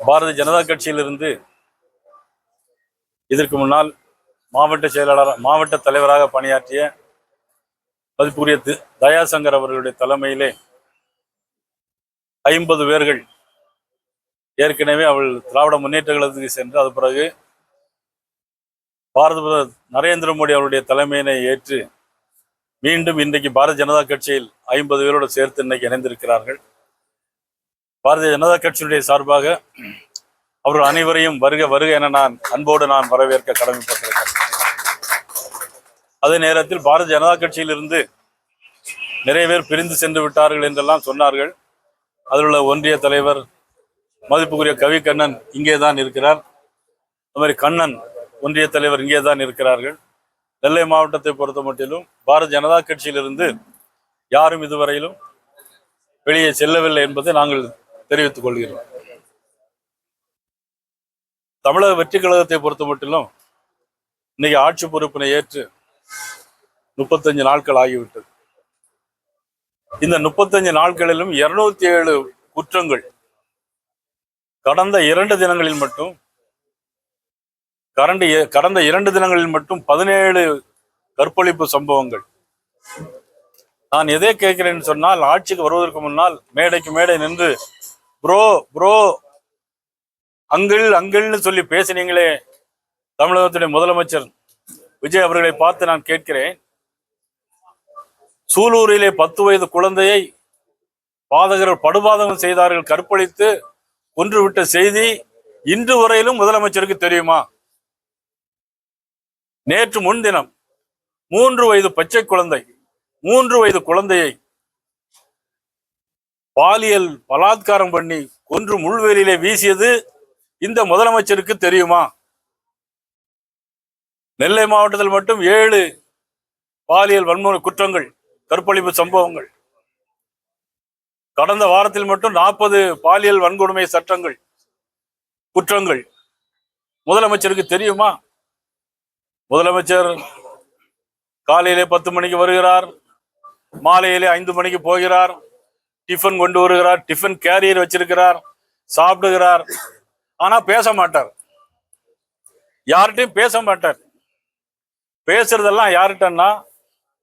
பாரதிய ஜனதா கட்சியிலிருந்து இதற்கு முன்னால் மாவட்ட செயலாளர் மாவட்ட தலைவராக பணியாற்றிய மதிப்புக்குரிய தயாசங்கர் அவர்களுடைய தலைமையிலே 50 பேர்கள் ஏற்கனவே அவள் திராவிட முன்னேற்ற கழகத்துக்கு சென்று அது பிறகு பாரத பிரதமர் நரேந்திர மோடி அவருடைய தலைமையினை ஏற்று மீண்டும் இன்றைக்கு பாரதிய ஜனதா கட்சியில் 50 பேரோடு சேர்த்து இன்னைக்கு இணைந்திருக்கிறார்கள். பாரதிய ஜனதா கட்சியினுடைய சார்பாக அவர்கள் அனைவரையும் வருக வருக என நான் அன்போடு வரவேற்க கடமைப்பட்டிருக்கிறேன். அதே நேரத்தில் பாரதிய ஜனதா கட்சியிலிருந்து நிறைய பேர் பிரிந்து சென்று விட்டார்கள் என்றெல்லாம் சொன்னார்கள். அதில் உள்ள ஒன்றிய தலைவர் மதிப்புக்குரிய கவி கண்ணன் இங்கே தான் இருக்கிறார். அது மாதிரி கண்ணன் ஒன்றிய தலைவர் இங்கே தான் இருக்கிறார்கள். நெல்லை மாவட்டத்தை பொறுத்த மட்டிலும் பாரதிய ஜனதா கட்சியிலிருந்து யாரும் இதுவரையிலும் வெளியே செல்லவில்லை என்பதை நாங்கள் தெரிவித்துக் கொள்கிறோம். தமிழக வெற்றி கழகத்தை பொறுத்த மட்டிலும் இன்னைக்கு ஆட்சி பொறுப்பினை ஏற்று 35 நாட்கள் ஆகிவிட்டது. இந்த 35 நாட்களிலும் 207 குற்றங்கள் கடந்த 2 தினங்களில் மட்டும் 17 கற்பழிப்பு சம்பவங்கள். நான் எதை கேட்கிறேன்னு சொன்னால், ஆட்சிக்கு வருவதற்கு முன்னால் மேடைக்கு மேடை நின்று ப்ரோ ப்ரோ அங்கிள்னு சொல்லி பேசினீங்களே, தமிழகத்துடைய முதலமைச்சர் விஜய் அவர்களை பார்த்து நான் கேட்கிறேன், சூலூரிலே 10 வயது குழந்தையை பாதகர்கள் படுபாதகம் செய்தார்கள், கற்பழித்து கொன்றுவிட்ட செய்தி இன்று வரையிலும் முதலமைச்சருக்கு தெரியுமா? நேற்று முன்தினம் 3 வயது பச்சை குழந்தை 3 வயது குழந்தையை பாலியல் பலாத்காரம் பண்ணி கொன்று முள்வேலியிலே வீசியது இந்த முதலமைச்சருக்கு தெரியுமா? நெல்லை மாவட்டத்தில் மட்டும் 7 பாலியல் வன்முறை குற்றங்கள், கற்பழிப்பு சம்பவங்கள். கடந்த வாரத்தில் மட்டும் 40 பாலியல் வன்கொடுமை சட்டங்கள், குற்றங்கள். முதலமைச்சருக்கு தெரியுமா? முதலமைச்சர் காலையிலே 10 மணிக்கு வருகிறார், மாலையிலே 5 மணிக்கு போகிறார், டிஃபன் கொண்டு வருகிறார், டிஃபன் கேரியர் வச்சிருக்கிறார், சாப்பிடுகிறார். ஆனா பேச மாட்டார், யார்கிட்டையும் பேச மாட்டார். பேசுறதெல்லாம் யார்கிட்டன்னா,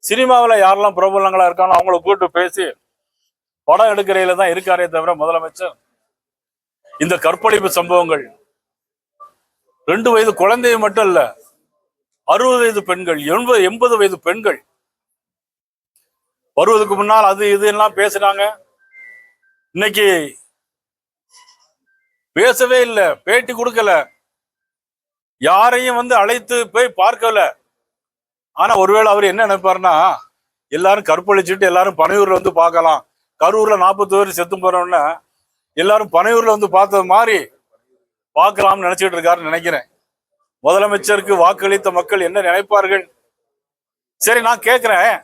சினிமாவில் யாரெல்லாம் பிரபலங்களா இருக்காங்களோ அவங்கள கூப்பிட்டு பேசி படம் எடுக்கிறையில தான் இருக்காரே தவிர முதலமைச்சர் இந்த கற்பழிப்பு சம்பவங்கள் 2 வயது குழந்தையை மட்டும் இல்ல, 60 வயது பெண்கள், 80 வயது பெண்கள் வருவதற்கு முன்னால் அது இது எல்லாம் பேசுறாங்க. இன்னைக்கு பேசவே இல்லை, பேட்டி கொடுக்கல, யாரையும் அழைத்து போய் பார்க்கல. ஆனா ஒருவேளை அவர் என்ன நினைப்பாருன்னா, எல்லாரும் கற்பழிச்சுட்டு எல்லாரும் பனையூர்ல பார்க்கலாம், கரூர்ல 40 பேர் செத்து போறோம்னா எல்லாரும் பனையூர்ல பார்த்தது மாதிரி பார்க்கலாம்னு நினைச்சிட்டு இருக்காருன்னு நினைக்கிறேன். முதலமைச்சருக்கு வாக்களித்த மக்கள் என்ன நினைப்பார்கள்? சரி, நான் கேட்கிறேன்,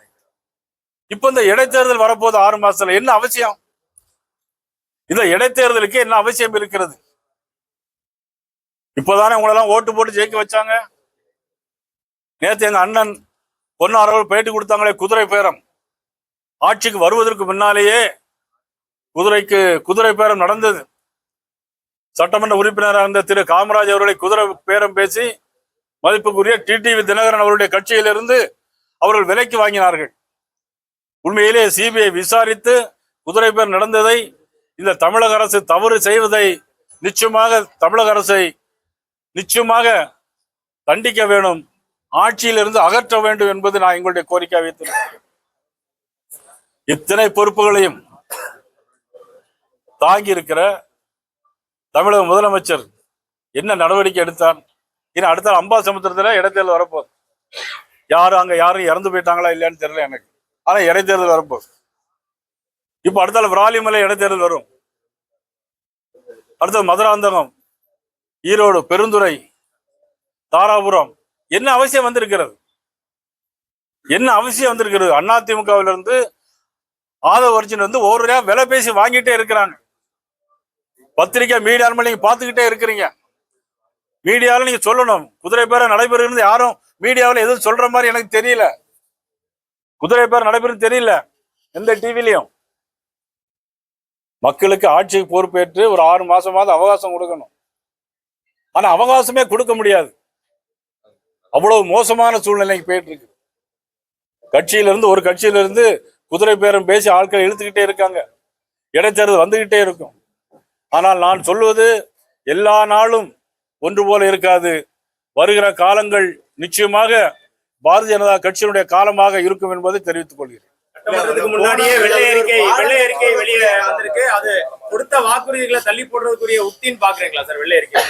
இப்ப இந்த இடைத்தேர்தல் வரப்போது 6 மாசத்துல என்ன அவசியம்? இந்த இடைத்தேர்தலுக்கு என்ன அவசியம் இருக்கிறது? இப்பதானே உங்களெல்லாம் ஓட்டு போட்டு ஜெயிக்க வச்சாங்க. நேற்று எங்க அண்ணன் பொன்னார்கள் பேட்டி கொடுத்தாங்களே, குதிரை பேரம். ஆட்சிக்கு வருவதற்கு முன்னாலேயே குதிரை பேரம் நடந்தது. சட்டமன்ற உறுப்பினராக இருந்த திரு காமராஜ் அவர்களை குதிரை பேரம் பேசி மதிப்புக்குரிய டிடிவி தினகரன் அவருடைய கட்சியிலிருந்து அவர்கள் விலைக்கு வாங்கினார்கள். உண்மையிலே சிபிஐ விசாரித்து குதிரை பேர் நடந்ததை, இந்த தமிழக அரசு தவறு செய்வதை நிச்சயமாக தமிழக அரசை நிச்சயமாக தண்டிக்க வேண்டும், ஆட்சியிலிருந்து அகற்ற வேண்டும் என்பது நான் எங்களுடைய கோரிக்கை வைத்திருக்கிறேன். இத்தனை பொறுப்புகளையும் தாங்கி இருக்கிற தமிழக முதலமைச்சர் என்ன நடவடிக்கை எடுத்தார்? இன்னும் அடுத்த அம்பாசமுத்திரத்துல இடைத்தேர்தல் வரப்போகுது. யாரும் இறந்து போயிட்டாங்களா இல்லையான்னு தெரியல எனக்கு. ஆனா இடைத்தேர்தல் வரப்போகுது. இப்ப அடுத்தால விராலிமலை இடைத்தேர்தல் வரும். அடுத்தது மதுராந்தகம், ஈரோடு, பெருந்துறை, தாராபுரம். என்ன அவசியம் வந்திருக்கிறது? அதிமுகவிலிருந்து ஆதவ அர்ஜுன் ஒவ்வொரு விலை பேசி வாங்கிட்டே இருக்கிறாங்க. பத்திரிகை மீடியாவில் நீங்க பாத்துக்கிட்டே இருக்கிறீங்க. மீடியாவில் நீங்க சொல்லணும், குதிரை பேர நடைபெறுகிறது. யாரும் மீடியாவில் எதுவும் சொல்ற மாதிரி எனக்கு தெரியல. குதிரை பேர நடைபெறும் தெரியல எந்த டிவிலையும். மக்களுக்கு ஆட்சிக்கு பொறுப்பேற்று ஒரு 6 மாசமாவது அவகாசம் கொடுக்கணும். ஆனா அவகாசமே கொடுக்க முடியாது. அவ்வளவு மோசமான சூழ்நிலைக்கு போயிட்டு இருக்கு. ஒரு கட்சியில இருந்து குதிரை பேரம் பேசி ஆட்களை இழுத்துக்கிட்டே இருக்காங்க. இடைத்தேர்தல் வந்துகிட்டே இருக்கும். ஆனால் நான் சொல்வது எல்லா நாளும் ஒன்று போல இருக்காது. வருகிற காலங்கள் நிச்சயமாக பாரதிய ஜனதா கட்சியினுடைய காலமாக இருக்கும் என்பதை தெரிவித்துக் கொள்கிறேன். முன்னாடியே வெள்ளை அறிக்கை வெளியே வந்திருக்கு. அது கொடுத்த வாக்குறுதிகளை தள்ளி போடுறதுக்குரிய உத்தின்னு பாக்குறீங்களா சார்? வெள்ளை அறிக்கை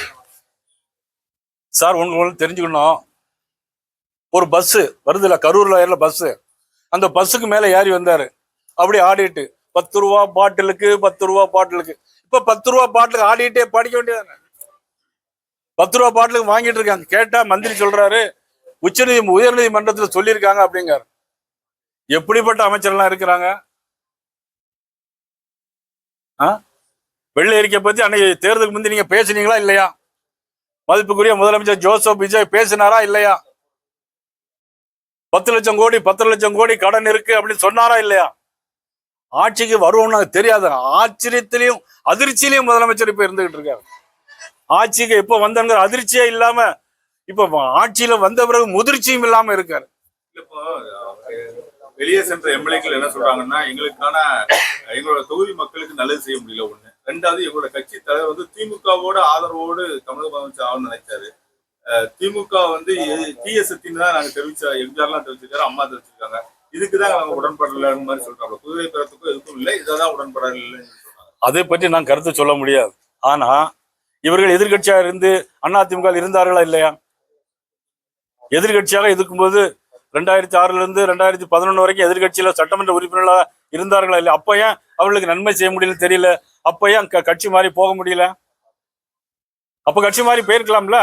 சார் உங்களுக்கு தெரிஞ்சுக்கணும். ஒரு பஸ் வருதுல, கரூர்ல பஸ், அந்த பஸ்ஸுக்கு மேல ஏறி வந்தாரு. அப்படி ஆடிட்டு 10 ரூபா பாட்டிலுக்கு 10 ரூபா பாட்டிலுக்கு. இப்ப 10 ரூபா பாட்டிலுக்கு ஆடிட்டே படிக்க வேண்டியதானே? 10 ரூபா பாட்டிலுக்கு வாங்கிட்டு இருக்காங்க. கேட்டா மந்திரி சொல்றாரு உயர்நீதிமன்றத்தில் சொல்லியிருக்காங்க அப்படிங்காரு. எப்படிப்பட்ட அமைச்சர்லாம் இருக்கிறாங்க? வெள்ளை அறிக்கை பத்தி அன்னைக்கு தேர்தலுக்கு முந்தி நீங்க பேசுனீங்களா இல்லையா? மதிப்புக்குரிய முதலமைச்சர் ஜோசப் விஜய் பேசினாரா இல்லையா? 10 லட்சம் கோடி 10 லட்சம் கோடி கடன் இருக்கு அப்படின்னு சொன்னாரா இல்லையா? ஆட்சிக்கு வருவோம்னு தெரியாது. ஆச்சரியத்திலையும் அதிர்ச்சியிலையும் முதலமைச்சர் இப்ப இருந்துகிட்டு இருக்காரு. ஆட்சிக்கு எப்ப வந்தங்கிற அதிர்ச்சியே இல்லாம இப்ப ஆட்சியில வந்த பிறகு முதிர்ச்சியும் இல்லாம இருக்காரு. இப்போ வெளியே சென்ற எம்எல்ஏக்கள் என்ன சொல்றாங்கன்னா, எங்களோட தொகுதி மக்களுக்கு நல்லது செய்ய முடியல. ஒண்ணு. ரெண்டாவது, எங்களோட கட்சி தலைவர் வந்து திமுகவோட ஆதரவோடு தமிழக முதலமைச்சர் ஆகணும்னு நினைச்சாரு. திமுக வந்து தீய சக்தின்னு தான் நாங்க எம்ஜிஆர்லாம் தெரிவிச்சிருக்காரு, அம்மா தெரிவிச்சிருக்காங்க. இதுக்குதான் நாங்க உடன்படலன்னு மாதிரி சொல்றாங்க. புதுவை பெறத்துக்கும் எதுக்கும் இல்லை, இதான் உடன்படல இல்லைன்னு சொல்றாங்க. அதை பற்றி நான் கருத்து சொல்ல முடியாது. ஆனா இவர்கள் எதிர்கட்சியாக இருந்து அதிமுக இருந்தார்களா இல்லையா? எதிர்கட்சியாக இருக்கும்போது 2006 இருந்து 2011 வரைக்கும் எதிர்கட்சியில சட்டமன்ற உறுப்பினர்களாக இருந்தார்களா இல்லையா? அப்ப ஏன் அவர்களுக்கு நன்மை செய்ய முடியல தெரியல? அப்ப ஏன் கட்சி மாறி போக முடியல? அப்ப கட்சி மாறி போயிருக்கலாம்ல.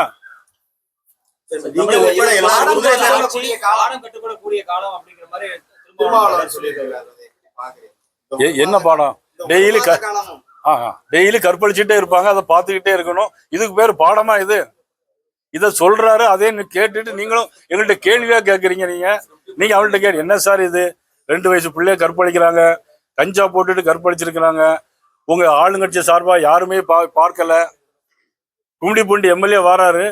என்ன பாடம்? டெய்லி கற்பழிச்சுட்டே இருப்பாங்க, அதை பார்த்துக்கிட்டே இருக்கணும். இதுக்கு பேர் பாடமா இது? இதை சொல்றாரு, அதே கேட்டுட்டு நீங்களும் எங்கள்கிட்ட கேள்வியா கேட்கறீங்க. நீங்க அவள்கிட்ட கேட்டு என்ன சார் இது? 2 வயசு பிள்ளைய கற்பழிக்கிறாங்க, கஞ்சா போட்டுட்டு கற்பழிச்சிருக்கிறாங்க. உங்க ஆளுங்கட்சி சார்பா யாருமே பார்க்கல. கும்மிடிப்பூண்டி எம்எல்ஏ வராரு,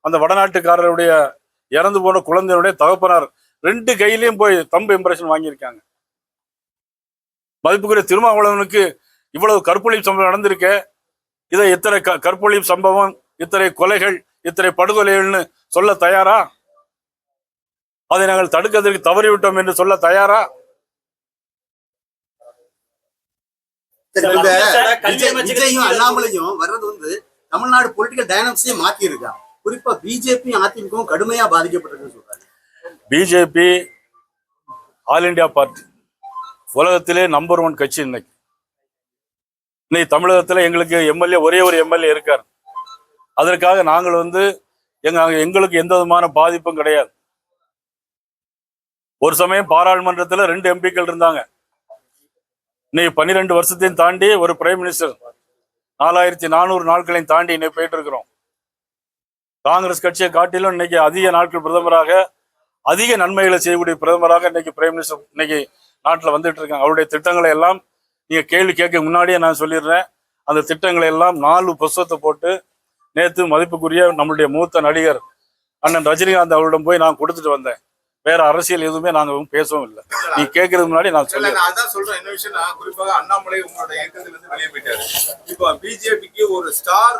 அந்த வடநாட்டுக்காரருடைய இறந்து போன குழந்தையுடைய தகப்பனார் 2 கையிலையும் போய் தம்பு இம்ப்ரெஷன் வாங்கியிருக்காங்க. மதிப்புக்குரிய திருமாவளவனுக்கு இவ்வளவு கற்பழிப்பு சம்பவம் நடந்திருக்க, இதை இத்தனை கற்பழிப்பு சம்பவம், இத்தனை கொலைகள், இத்தனை படுகொலைகள்னு சொல்ல தயாரா? அதை நாங்கள் தடுக்கிறதுக்கு தவறிவிட்டோம் என்று சொல்ல தயாரா? விஜயும் அண்ணாமலையும் வர்றது வந்து தமிழ்நாடு பொலிட்டிக்கல் டைனமிக்ஸே மாத்தி இருக்கா. குறிப்பா பிஜேபி அதிமுகவும் கடுமையா பாதிக்கப்பட்டிருக்கு சொல்றாங்க. பிஜேபி ஆல் இண்டியா பார்ட்டி உலகத்திலே நம்பர் 1 கட்சி. இன்னைக்கு தமிழகத்துல எங்களுக்கு எம்எல்ஏ ஒரே ஒரு எம்எல்ஏ இருக்கார். அதற்காக நாங்கள் வந்து எங்களுக்கு எந்த விதமான பாதிப்பும் கிடையாது. ஒரு சமயம் பாராளுமன்றத்துல 2 எம்பிக்கள் இருந்தாங்க. இன்னைக்கு 12 வருஷத்தையும் தாண்டி ஒரு பிரைம் மினிஸ்டர் 4400 நாட்களையும் தாண்டி இன்னைக்கு போயிட்டு இருக்கிறோம். காங்கிரஸ் கட்சியை காட்டிலும் இன்னைக்கு அதிக நாட்கள் பிரதமராக, அதிக நன்மைகளை செய்யக்கூடிய பிரதமராக இன்னைக்கு பிரைம் மினிஸ்டர் இன்னைக்கு நாட்டில் வந்துட்டு இருக்காங்க. அவருடைய திட்டங்களை எல்லாம் நீங்க கேள்வி கேட்க முன்னாடியே நான் சொல்லிடுறேன். அந்த திட்டங்களை எல்லாம் 4 புஸ்தகத்தை போட்டு நேற்று மதிப்புக்குரிய நம்மளுடைய மூத்த நடிகர் அண்ணன் ரஜினிகாந்த் அவரிடம் போய் நான் கொடுத்துட்டு வந்தேன். வேற அரசியல் எதுவுமே நாங்க பேசவும் இல்லை. நீ கேட்கறதுக்கு முன்னாடி நான் சொல்றேன். என்ன விஷயம், குறிப்பாக அண்ணாமலை உங்களோட இயக்கத்துல இருந்து வெளியே போயிட்டாரு. இப்போ பிஜேபிக்கு ஒரு ஸ்டார்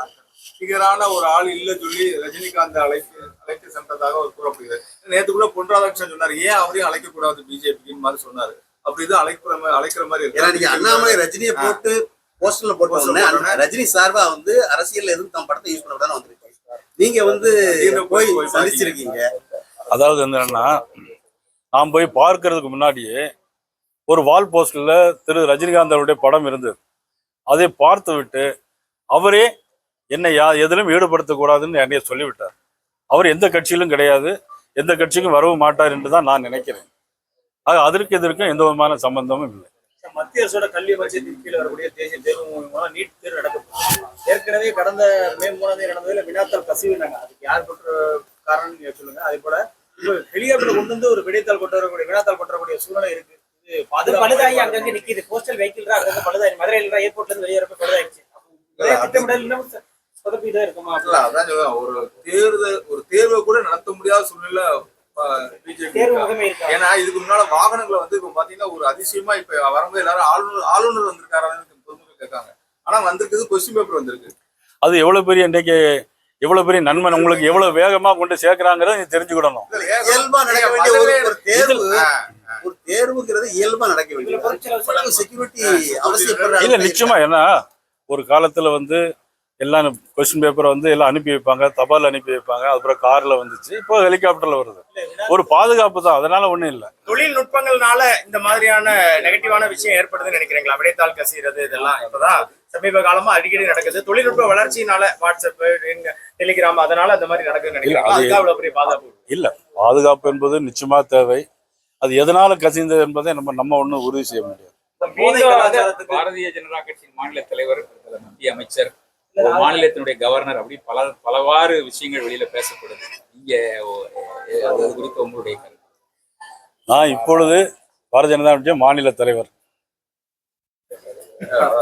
ஃபிகரான ஒரு ஆள் இல்ல சொல்லி ரஜினிகாந்த் அழைக்க சென்றதாக ஒரு கூறப்படுகிறது. நேற்று கூட பொன் ராதாகிருஷ்ணன் சொன்னாரு, ஏன் அவரையும் அழைக்க கூடாது பிஜேபின்னு மாதிரி சொன்னாரு. அப்படிதான் அழைக்கிற மாதிரி இருக்கு. அண்ணாமலை ரஜினியை போட்டு போஸ்டர்ல போட்டு ரஜினி சார்பா வந்து அரசியல் எதுவும் தம் படத்தை யூஸ் பண்ண விடாம வந்திருக்கீங்க. நீங்க வந்து போய் சந்திச்சிருக்கீங்க. அதாவது என்னன்னா, நான் போய் பார்க்கறதுக்கு முன்னாடியே ஒரு வால் போஸ்டர்ல திரு ரஜினிகாந்த் அவருடைய படம் இருந்தது. அதை பார்த்து விட்டு அவரே என்னை எதிலும் ஈடுபடுத்தக்கூடாதுன்னு என்னைய சொல்லிவிட்டார். அவர் எந்த கட்சியிலும் கிடையாது, எந்த கட்சிக்கும் வரவும் மாட்டார் என்று தான் நான் நினைக்கிறேன். அதற்கு எதற்கும் எந்த விதமான சம்பந்தமும் இல்லை. மத்திய அரசோட கல்வி பட்ஜெட்டின் கீழ் வரக்கூடிய தேசிய தேர்வு மூலமாக நீட் தேர்வு நடக்கப்படும். ஏற்கனவே கடந்த மே 3 நடந்ததில் வினாத்தாள் கசிவினாங்க. அதுக்கு யார் கொண்ட காரணம் சொல்லுங்க. அதே போல வெளியாட்டில் கொண்டு வந்து ஒரு விடைத்தாள் கொண்டு வரக்கூடிய வினாத்தாள் கொண்டு வரக்கூடிய சூழ்நிலை இருக்கு. பழுதாகி அங்கங்க நிக்குது. போஸ்டல் வெஹிக்கிள் அங்கங்க பழுதாகி மதுரையில ஏர்போர்ட்ல இருந்து வெளியேறப்ப பழுதாயிடுச்சு. திட்டமிடல் இன்னும் சொதப்பிதான் இருக்குமா? இல்ல அதான் சொல்லுவேன், ஒரு தேர்வை கூட நடத்த முடியாத சூழ்நிலை பிஜேபி. ஏன்னா இதுக்கு முன்னால வாகனங்களை வந்து இப்ப பாத்தீங்கன்னா ஒரு அதிசயமா இப்ப வரும்போது எல்லாரும் ஆளுநர் வந்திருக்காரு பொதுமக்கள் கேட்காங்க. ஆனா வந்திருக்குது கொஸ்டின் பேப்பர் வந்திருக்கு. அது எவ்வளவு பெரிய இன்றைக்கு எவ்வளவு பெரிய நன்மை உங்களுக்கு எவ்வளவு வேகமா கொண்டு சேர்க்கிறாங்கிறத நீ தெரிஞ்சுக்கிடணும். இயல்பா நடக்க வேண்டிய ஒரு தேர்வுங்கிறது இயல்பா நடக்க வேண்டிய செக்யூரிட்டி அவசியப்படுற இல்ல நிச்சயமா. ஏன்னா ஒரு காலத்துல வந்து எல்லாம் கொஸ்டின் பேப்பரை வந்து எல்லாம் அனுப்பி வைப்பாங்க, தபால் அனுப்பி வைப்பாங்க, அப்புறம் கார்ல வந்துச்சு, இப்போ ஹெலிகாப்டர்ல வருது. ஒரு பாதுகாப்பு தான், அதனால ஒண்ணும் இல்லை. தொழில்நுட்பங்கள்னால இந்த மாதிரியான நெகட்டிவான விஷயம் ஏற்படுதுன்னு நினைக்கிறீங்களா? விடைத்தாள் கசிறது இதெல்லாம் இப்பதான் சமீப காலமா அடிக்கடி நடக்குது. தொழில்நுட்ப வளர்ச்சியினால வாட்ஸ்அப், டெலிகிராம் அதனால அந்த மாதிரி நடக்குதுன்னு நினைக்கிறீங்களா? இல்ல, பாதுகாப்பு என்பது நிச்சயமா தேவை. அது எதனால கசிந்தது என்பதை நம்ம ஒண்ணும் உறுதி செய்ய முடியாது. பாரதிய ஜனதா கட்சியின் மாநில தலைவர், மத்திய அமைச்சர், மாநிலத்தினுடைய கவர்னர், அப்படி பலவாறு விஷயங்கள் வெளியில பேசப்படுது. நீங்க அது குறித்து உங்களுடைய கருத்து? நான் இப்பொழுது பாரதிய ஜனதா கட்சியின் மாநில தலைவர்.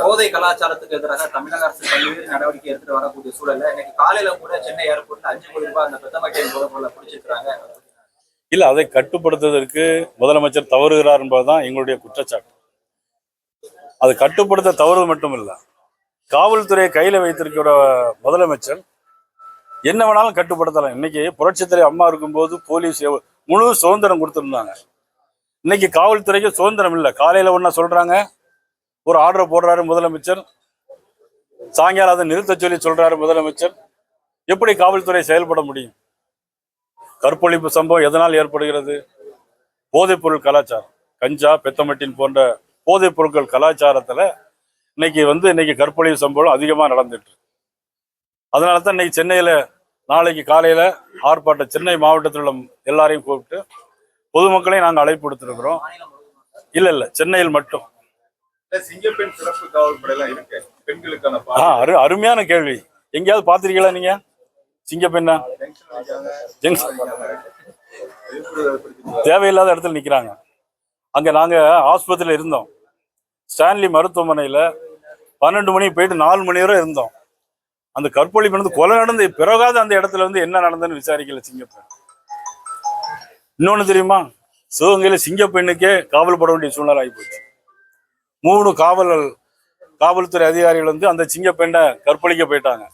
போதை கலாச்சாரத்துக்கு எதிராக தமிழக அரசு பல்வேறு நடவடிக்கை எடுத்துட்டு வரக்கூடிய சூழல்ல இன்னைக்கு காலையில கூட சென்னை ஏர்போர்ட்ல 5 கோடி ரூபாய் அந்த பெத்தமட்டின் போதை பொருளை பிடிச்சிருக்காங்க. இல்ல, அதை கட்டுப்படுத்துவதற்கு முதலமைச்சர் தவறுகிறார் என்பதுதான் எங்களுடைய குற்றச்சாட்டு. அதை கட்டுப்படுத்த தவறு மட்டும் இல்ல, காவல்துறையை கையில வைத்திருக்கிற முதலமைச்சர் என்ன வேணாலும் கட்டுப்படுத்தலாம். இன்னைக்கு புரட்சித்துறை அம்மா இருக்கும்போது போலீஸ் முழு சுதந்திரம் கொடுத்திருந்தாங்க. இன்னைக்கு காவல்துறைக்கு சுதந்திரம் இல்லை. காலையில ஒண்ணா சொல்றாங்க, ஒரு ஆர்டர் போடுறாரு முதலமைச்சர், சாயங்காலம் அதை நிறுத்த சொல்லி சொல்றாரு முதலமைச்சர். எப்படி காவல்துறை செயல்பட முடியும்? கற்பழிப்பு சம்பவம் எதனால் ஏற்படுகிறது? போதைப் பொருள் கலாச்சாரம், கஞ்சா, பெத்தமட்டின் போன்ற போதைப் பொருட்கள் கலாச்சாரத்துல இன்னைக்கு கற்பழிப்பு சம்பவம் அதிகமா நடந்துட்டு. அதனால தான் இன்னைக்கு சென்னையில நாளைக்கு காலையில ஆர்ப்பாட்டம், சென்னை மாவட்டத்தில் உள்ள எல்லாரையும் கூப்பிட்டு பொதுமக்களையும் நாங்கள் அழைப்பு கொடுத்துருக்கிறோம். இல்ல சென்னையில் மட்டும். சிங்கப்பெண் சிறப்பு காவல் படையெல்லாம் இருக்கு பெண்களுக்கான. அருமையான கேள்வி. எங்கேயாவது பாத்திருக்கீங்களா நீங்க சிங்கப்பெண்ணா? தேவையில்லாத இடத்துல நிக்கிறாங்க. அங்க நாங்க ஆஸ்பத்திரியில இருந்தோம், ஸ்டான்லி மருத்துவமனையில 12 மணிக்கு போயிட்டு 4 மணி வரை இருந்தோம். அந்த கற்பழிப்பு நடந்து கொலை நடந்து பிறகாத அந்த இடத்துல வந்து என்ன நடந்ததுன்னு விசாரிக்கல சிங்கப்பெண். இன்னொன்னு தெரியுமா, சிவகங்கையில சிங்கப்பெண்ணுக்கே காவல் பட வேண்டிய சூழ்நிலை ஆகிப்போச்சு. 3 காவல்துறை அதிகாரிகள் வந்து அந்த சிங்கப்பெண்ணை கற்பழிக்க போயிட்டாங்க.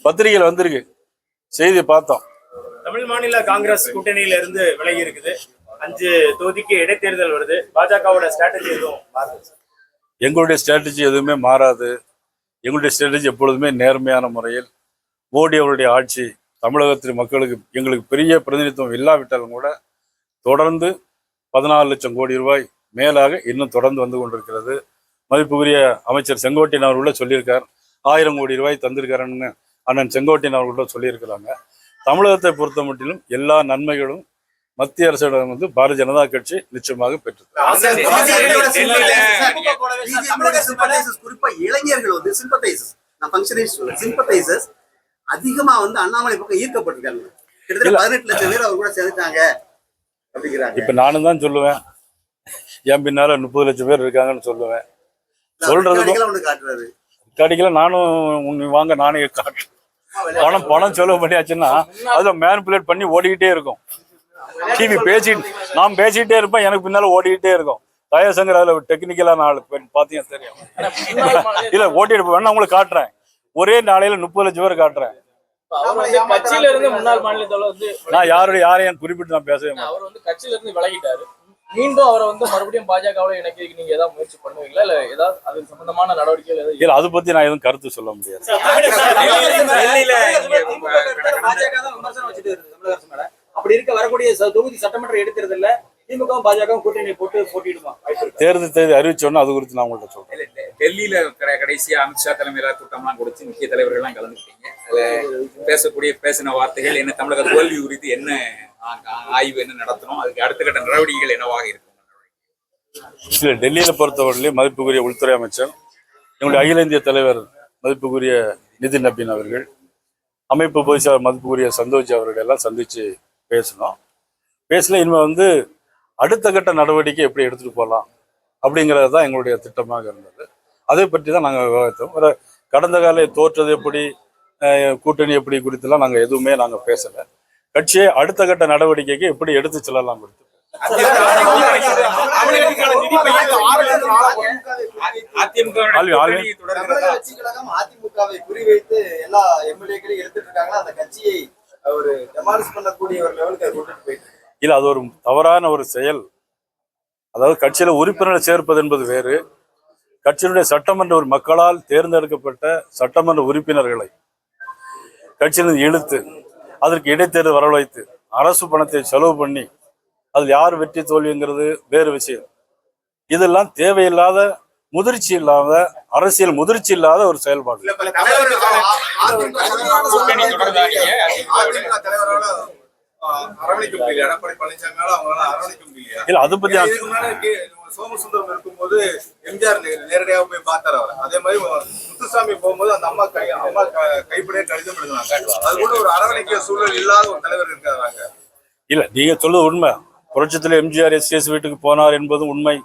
பத்திரிகையில் வந்திருக்கு, செய்தி பார்த்தோம். தமிழ் மாநில காங்கிரஸ் கூட்டணியில இருந்து விலகி இருக்குது. 5 தொகுதிக்கு இடைத்தேர்தல் வருது. பாஜகவோட ஸ்ட்ராட்டஜி எதுவும் மாறுது? எங்களுடைய ஸ்ட்ராட்டஜி எதுவுமே மாறாது. எங்களுடைய ஸ்ட்ராட்டஜி எப்பொழுதுமே நேர்மையான முறையில் மோடி அவருடைய ஆட்சி தமிழகத்தின் மக்களுக்கு எங்களுக்கு பெரிய பிரதிநிதித்துவம் இல்லாவிட்டாலும் கூட தொடர்ந்து 14 லட்சம் கோடி ரூபாய் மேலாக இன்னும் தொடர்ந்து வந்து கொண்டிருக்கிறது. மதிப்புக்குரிய அமைச்சர் செங்கோட்டையன் அவர்கள சொல்லியிருக்கார், 1000 கோடி ரூபாய் தந்திருக்காருன்னு அண்ணன் செங்கோட்டையன் அவர்கள சொல்லியிருக்கிறாங்க. தமிழகத்தை பொறுத்த மட்டிலும் எல்லா நன்மைகளும் மத்திய அரசிடம் வந்து பாரதிய ஜனதா கட்சி நிச்சயமாக பெற்றது. குறிப்பா இளைஞர்கள் வந்து சிம்பத்தைசர்ஸ் அதிகமா வந்து அண்ணாமலை பக்கம் ஈர்க்கப்பட்டிருக்காங்க. கிட்டத்தட்ட 18 லட்சம் பேர் அவர் கூட சேர்ந்துட்டாங்க அப்படிங்கிறாங்க. இப்ப நானும் தான் சொல்லுவேன், என் பின்னால 30 லட்சம் பேர் இருக்காங்கன்னு சொல்லுவேன். சொல்றது காட்டுறாரு கடிக்கல, நானும் வாங்க நானே காட்டுறேன். பணம் செலவு பண்ணியாச்சுன்னா அதுல மேனிபுலேட் பண்ணி ஓடிக்கிட்டே இருக்கும். டிவி நான் பேசிக்கிட்டே இருப்பேன், எனக்கு பின்னால ஓடிக்கிட்டே இருக்கும். தயசங்கர் அதுல டெக்னிக்கலான ஆளு பாத்தீங்கன்னா தெரியும். இல்ல ஓட்டிட்டு வேணா உங்களுக்கு காட்டுறேன், ஒரே நாளையில 30 லட்சம் பேர் காட்டுறேன். கட்சியில இருந்து முன்னாள் மாநில தலைவர் வந்து நான் யாரையும் குறிப்பிட்டு நான் பேசவே மாட்டேன். அவர் வந்து கட்சியில இருந்து விலகிட்டாரு. மீண்டும் அவரை வந்து மறுபடியும் பாஜகவோட இணைக்கிறதுக்கு நீங்க ஏதாவது முயற்சி பண்ணுவீங்களா, இல்ல ஏதாவது அது சம்பந்தமான நடவடிக்கைகள் ஏதாவது? இல்ல, அதை பத்தி நான் எதுவும் கருத்து சொல்ல முடியாது. அப்படி இருக்க வரக்கூடிய தொகுதி சட்டமன்ற இடைத்தேர்தல்ல திமுக பாஜக கூட்டணி போட்டு போட்டிடுமா? தேர்தல் தேதி அறிவிச்சோன்னா அது குறித்து நான் உங்கள்கிட்ட சொல்றேன். டெல்லியில கடைசியா அமித்ஷா தலைமையில கூட்டம்லாம் கொடுத்து முக்கிய தலைவர்கள் எல்லாம் கலந்துக்கிட்டீங்க. அதுல பேசின வார்த்தைகள் என்ன, தமிழக தோல்வி குறித்து என்ன ஆய்வு என்ன நடத்தணும், அதுக்கு அடுத்த கட்ட நடவடிக்கைகள் என்னவாக இருக்கும்? இல்ல, டெல்லியில பொறுத்தவரையிலே மதிப்புக்குரிய உள்துறை அமைச்சர், எங்களுடைய அகில இந்திய தலைவர் மதிப்புக்குரிய நிதின் நபீன் அவர்கள், அமைப்பு பொதுச் செயலாளர் மதிப்புக்குரிய சந்தோஷ் அவர்கள் எல்லாம் சந்திச்சு பேசணும். இனிமே வந்து அடுத்த கட்ட நடவடிக்கை எப்படி எடுத்துட்டு போகலாம் அப்படிங்கிறது தான் எங்களுடைய திட்டமாக இருந்தது. அதை பற்றி தான் நாங்கள் விவாதித்தோம். ஒரு கடந்த கால தோற்றது எப்படி, கூட்டணி எப்படி குறித்துலாம் நாங்கள் எதுவுமே நாங்கள் பேசலை. கட்சியை அடுத்த கட்ட நடவடிக்கைக்கு எப்படி எடுத்து செல்லலாம் குறித்து அதிமுகவை குறிவைத்து எல்லா எம்எல்ஏக்களையும் எடுத்துட்டு இருக்காங்களா, அந்த கட்சியை ஒரு டெமாலிஷ் பண்ணக்கூடிய ஒரு லெவலுக்கு கொண்டுட்டு போயிட்டு இல்ல, அது ஒரு தவறான ஒரு செயல். அதாவது கட்சியில உறுப்பினரை சேர்ப்பது என்பது வேறு. கட்சியினுடைய சட்டமன்ற ஒரு மக்களால் தேர்ந்தெடுக்கப்பட்ட சட்டமன்ற உறுப்பினர்களை கட்சியிலிருந்து இழுத்து அதற்கு இடைத்தேர்தல் வரவழைத்து அரசு பணத்தை செலவு பண்ணி அதில் யார் வெற்றி தோல்விங்கிறது வேறு விஷயம். இதெல்லாம் தேவையில்லாத, முதிர்ச்சி இல்லாத, அரசியல் முதிர்ச்சி இல்லாத ஒரு செயல்பாடு. அரவணைக்க முடியல. எடப்பாடி பழனிசாமியால அவங்களால அரவணைக்க முடியல. இல்ல, அதை பத்தி சோமசுந்தரம் இருக்கும்போது எம்ஜிஆர் நேரடியாக போய் பார்த்தாரு அவர். அதே மாதிரி முத்துசாமி போகும்போது அந்த அம்மா கைப்படையே கடிதம் எழுதுனாங்க. அது கூட ஒரு அரவணைக்க சூழல் இல்லாத ஒரு தலைவர் இருக்காங்க. இல்ல, நீங்க சொல்றது உண்மை. புரட்சித்தலைவர் எம்ஜிஆர் எஸ்எஸ் வீட்டுக்கு போனார் என்பது உண்மை.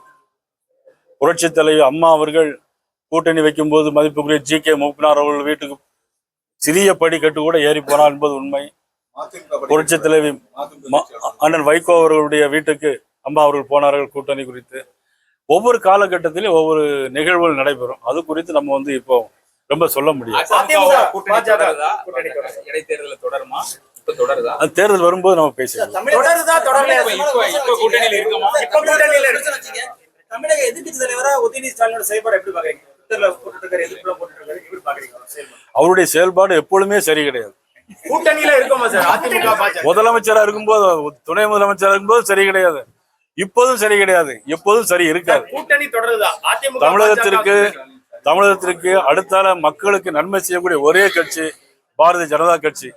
புரட்சி தலைவர் அம்மா அவர்கள் கூட்டணி வைக்கும் போது மதிப்புக்குரிய ஜி.கே. மூப்பனார் அவர்கள் வீட்டுக்கு சிறிய படிக்கட்டு கூட ஏறி போனார் என்பது உண்மை. புரட்சி தலைவி அண்ணன் வைகோ அவர்களுடைய வீட்டுக்கு அம்மா அவர்கள் போனார்கள் கூட்டணி குறித்து. ஒவ்வொரு காலகட்டத்திலும் ஒவ்வொரு நிகழ்வுகள் நடைபெறும். அது குறித்து நம்ம இப்போ ரொம்ப சொல்ல முடியாது. இடைத்தேர்தல தொடருமா? இப்ப தொடருதா? அது தேர்தல் வரும்போது நம்ம பேசலாம். தமிழக எதிர்க்கட்சி தலைவரா உதயநிதி ஸ்டாலினோட செயல்பாடு எப்படி பாக்குறீங்க? அவருடைய செயல்பாடு எப்பொழுதுமே சரி கிடையாது. கூட்டணியில இருக்குமா சார் அதிமுக பாஜக? முதலமைச்சரா இருக்கும்போது, துணை முதலமைச்சரா இருக்கும்போது சரி கிடையாது, இப்போதும் சரி கிடையாது, எப்போதும் சரி இருக்காது. கூட்டணி தொடருதா? தமிழகத்திற்கு அடுத்தால மக்களுக்கு நன்மை செய்யக்கூடிய ஒரே கட்சி பாரதிய ஜனதா கட்சி.